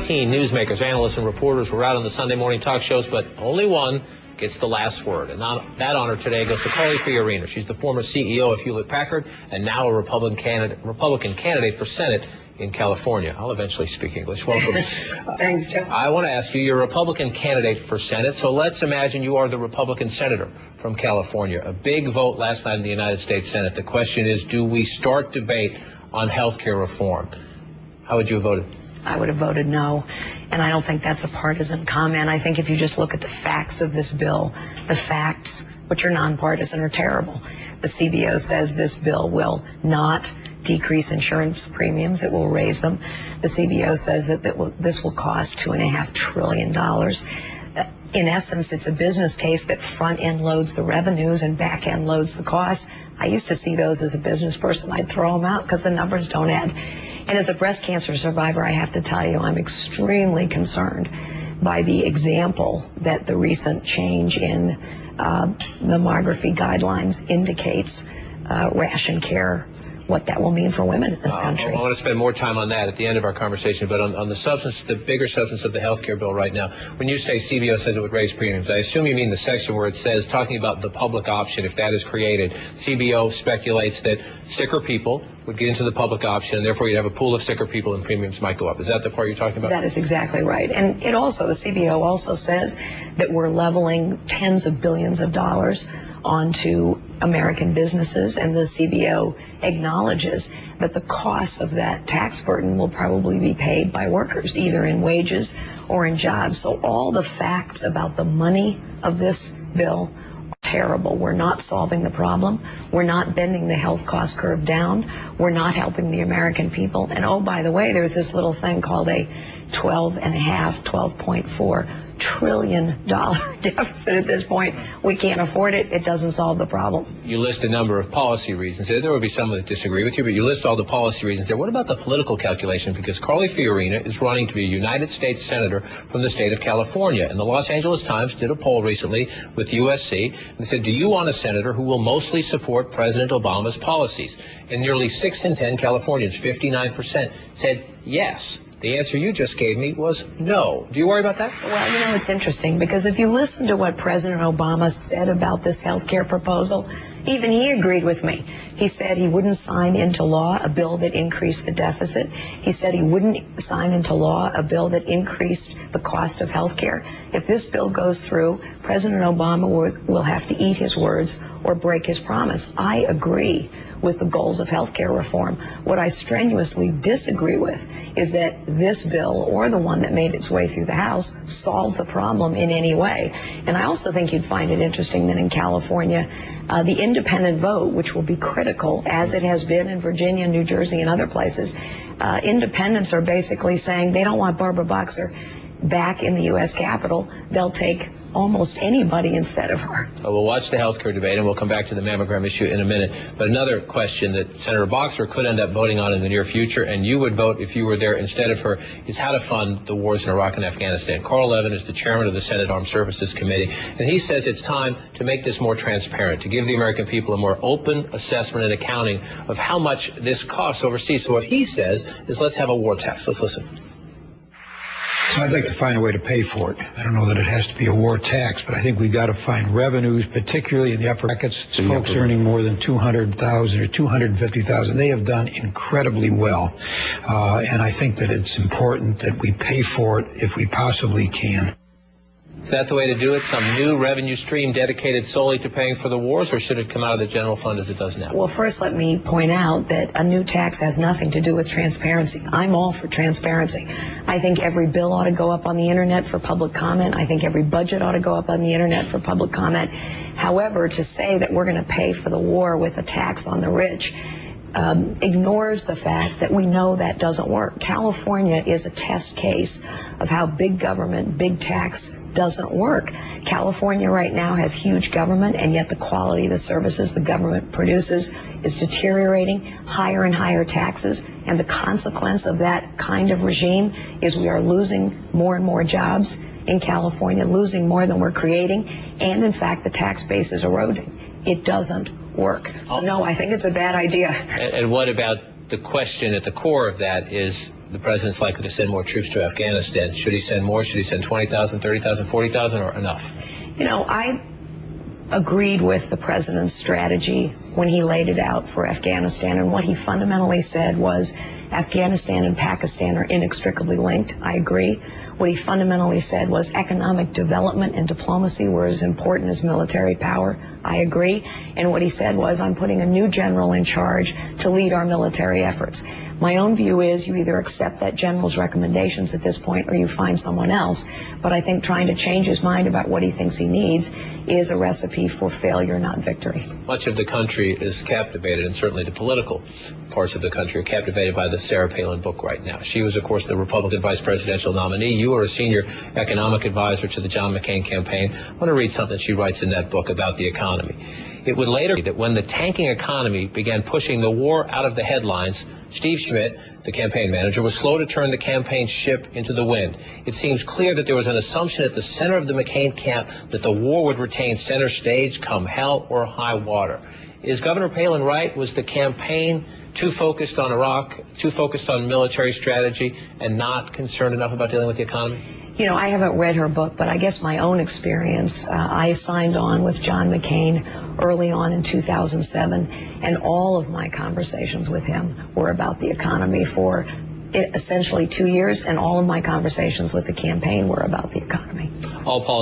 18 newsmakers, analysts, and reporters were out on the Sunday morning talk shows, but only one gets the last word. And that honor today goes to Carly Fiorina. She's the former CEO of Hewlett-Packard and now a Republican candidate for Senate in California. I'll eventually speak English. Welcome. Thanks, Joe. I want to ask you, you're a Republican candidate for Senate, so let's imagine you are the Republican senator from California. A big vote last night in the United States Senate. The question is, do we start debate on health care reform? How would you have voted? I would have voted no, and I don't think that's a partisan comment. I think if you just look at the facts of this bill, the facts, which are nonpartisan, are terrible. The CBO says this bill will not decrease insurance premiums, it will raise them. The CBO says that this will cost $2.5 trillion. In essence, it's a business case that front-end loads the revenues and back-end loads the costs. I used to see those as a business person. I'd throw them out because the numbers don't add. And as a breast cancer survivor, I have to tell you, I'm extremely concerned by the example that the recent change in mammography guidelines indicates, ration care, what that will mean for women in this country. I want to spend more time on that at the end of our conversation, but on the substance, the bigger substance of the health care bill right now, when you say CBO says it would raise premiums, I assume you mean the section where it says, talking about the public option, if that is created, CBO speculates that sicker people would get into the public option, and therefore you'd have a pool of sicker people and premiums might go up. Is that the part you're talking about? That is exactly right. And it also, the CBO also says that we're leveling tens of billions of dollars onto American businesses, and the CBO acknowledges that the cost of that tax burden will probably be paid by workers, either in wages or in jobs. So all the facts about the money of this bill are terrible. We're not solving the problem. We're not bending the health cost curve down. We're not helping the American people. And oh, by the way, there's this little thing called a $12.4 trillion deficit at this point. We can't afford it. It doesn't solve the problem. You list a number of policy reasons. There will be some that disagree with you, but you list all the policy reasons there. What about the political calculation? Because Carly Fiorina is running to be a United States Senator from the state of California. And the Los Angeles Times did a poll recently with USC and said, do you want a senator who will mostly support President Obama's policies? And nearly 6 in 10 Californians, 59%, said yes. The answer you just gave me was no. Do you worry about that? Well, you know, it's interesting because if you listen to what President Obama said about this health care proposal, even he agreed with me. He said he wouldn't sign into law a bill that increased the deficit. He said he wouldn't sign into law a bill that increased the cost of health care. If this bill goes through, President Obama will have to eat his words or break his promise. I agree with the goals of health care reform. What I strenuously disagree with is that this bill, or the one that made its way through the House, solves the problem in any way. And I also think you'd find it interesting that in California, the independent vote, which will be critical, as it has been in Virginia, New Jersey, and other places, independents are basically saying they don't want Barbara Boxer back in the U.S. Capitol. They'll take almost anybody instead of her. We'll watch the health care debate, and we'll come back to the mammogram issue in a minute. But another question that Senator Boxer could end up voting on in the near future, and you would vote if you were there instead of her, is how to fund the wars in Iraq and Afghanistan. Carl Levin is the chairman of the Senate Armed Services Committee, and he says it's time to make this more transparent, to give the American people a more open assessment and accounting of how much this costs overseas. So what he says is, let's have a war tax. Let's listen. I'd like to find a way to pay for it. I don't know that it has to be a war tax, but I think we've got to find revenues, particularly in the upper brackets. Folks earning more than $200,000 or $250,000, they have done incredibly well. And I think that it's important that we pay for it if we possibly can. Is that the way to do it? Some new revenue stream dedicated solely to paying for the wars, or should it come out of the general fund as it does now? Well, first let me point out that a new tax has nothing to do with transparency. I'm all for transparency. I think every bill ought to go up on the internet for public comment. I think every budget ought to go up on the internet for public comment. However, to say that we're going to pay for the war with a tax on the rich ignores the fact that we know that doesn't work. California is a test case of how big government, big tax doesn't work. California right now has huge government, and yet the quality of the services the government produces is deteriorating, higher and higher taxes, and the consequence of that kind of regime is we are losing more and more jobs in California, losing more than we're creating, and in fact the tax base is eroding. It doesn't work. So no, I think it's a bad idea. And what about the question at the core of that is, the president's likely to send more troops to Afghanistan. Should he send more? Should he send 20,000, 30,000, 40,000, or enough? You know, I agreed with the president's strategy when he laid it out for Afghanistan, and what he fundamentally said was Afghanistan and Pakistan are inextricably linked. I agree. What he fundamentally said was economic development and diplomacy were as important as military power. I agree. And what he said was, I'm putting a new general in charge to lead our military efforts. My own view is you either accept that general's recommendations at this point or you find someone else. But I think trying to change his mind about what he thinks he needs is a recipe for failure, not victory. Much of the country is captivated, and certainly the political parts of the country are captivated by the Sarah Palin book right now. She was, of course, the Republican vice presidential nominee. You are a senior economic advisor to the John McCain campaign. I want to read something she writes in that book about the economy. It would later be that when the tanking economy began pushing the war out of the headlines, Steve Schmidt, the campaign manager, was slow to turn the campaign ship into the wind. It seems clear that there was an assumption at the center of the McCain camp that the war would retain center stage come hell or high water. Is Governor Palin right? Was the campaign too focused on Iraq, too focused on military strategy, and not concerned enough about dealing with the economy? You know, I haven't read her book, but I guess my own experience, I signed on with John McCain early on in 2007, and all of my conversations with him were about the economy for essentially 2 years, and all of my conversations with the campaign were about the economy. All